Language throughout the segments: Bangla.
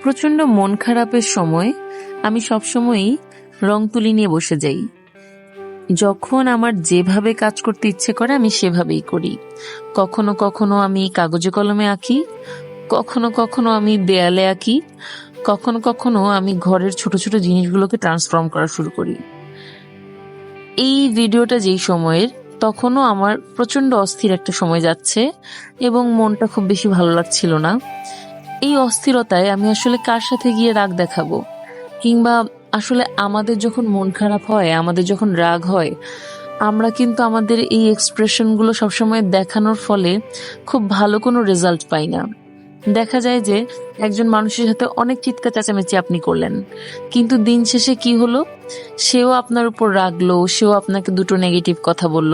প্রচন্ড মন খারাপের সময় আমি সবসময়ই রং তুলি নিয়ে বসে যাই। যখন আমার যেভাবে কাজ করতে ইচ্ছে করে আমি সেভাবেই করি। কখনো কখনো আমি কাগজে কলমে আঁকি, কখনো কখনো আমি দেয়ালে আঁকি, কখনো কখনো আমি ঘরের ছোট ছোট জিনিসগুলোকে ট্রান্সফর্ম করা শুরু করি। এই ভিডিওটা যেই সময়ের, তখনও আমার প্রচন্ড অস্থির একটা সময় যাচ্ছে এবং মনটা খুব বেশি ভালো লাগছিল না। এই অস্থিরতায় আমি আসলে কার সাথে গিয়ে রাগ দেখাবো, কিংবা আসলে আমাদের যখন মন খারাপ হয়, আমাদের যখন রাগ হয়, আমরা কিন্তু আমাদের এই এক্সপ্রেশনগুলো সবসময় দেখানোর ফলে খুব ভালো কোনো রেজাল্ট পাই না। দেখা যায় যে একজন মানুষের সাথে অনেক চিৎকার চেঁচামেচি আপনি করলেন, কিন্তু দিন শেষে কি হলো, সেও আপনার উপর রাগলো, সেও আপনাকে দুটো নেগেটিভ কথা বলল।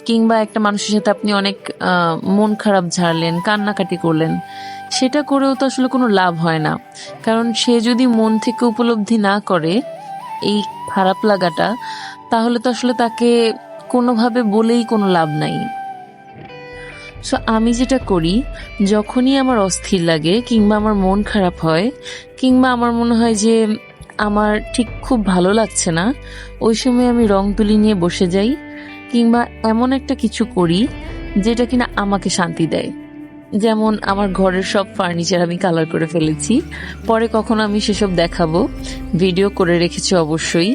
কিংবা একটা মানুষের সাথে আপনি অনেক মন খারাপ ঝাড়লেন, কান্নাকাটি করলেন, সেটা করেও তো আসলে কোনো লাভ হয় না। কারণ সে যদি মন থেকে উপলব্ধি না করে এই খারাপ লাগাটা, তাহলে তো আসলে তাকে কোনোভাবে বলেই কোনো লাভ নাই। সো আমি যেটা করি, যখনই আমার অস্থির লাগে কিংবা আমার মন খারাপ হয়, কিংবা আমার মনে হয় যে আমার ঠিক খুব ভালো লাগছে না, ওই সময় আমি রং তুলি নিয়ে বসে যাই, কিংবা এমন একটা কিছু করি যেটা কিনা আমাকে শান্তি দেয়। যেমন আমার ঘরের সব ফার্নিচার আমি কালার করে ফেলেছি, পরে কখনো আমি সেসব দেখাবো, ভিডিও করে রেখেছি অবশ্যই।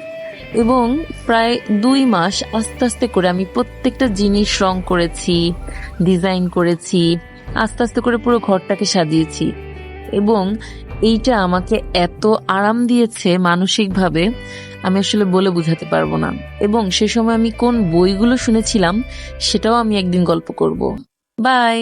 এবং প্রায় 2 মাস আস্তে আস্তে করে আমি প্রত্যেকটা জিনিস রং করেছি, ডিজাইন করেছি, আস্তে আস্তে করে পুরো ঘরটাকে সাজিয়েছি। এবং এইটা আমাকে এত আরাম দিয়েছে মানসিকভাবে, আমি আসলে বলে বোঝাতে পারবো না। এবং সে সময় আমি কোন বইগুলো শুনেছিলাম সেটাও আমি একদিন গল্প করব। বাই।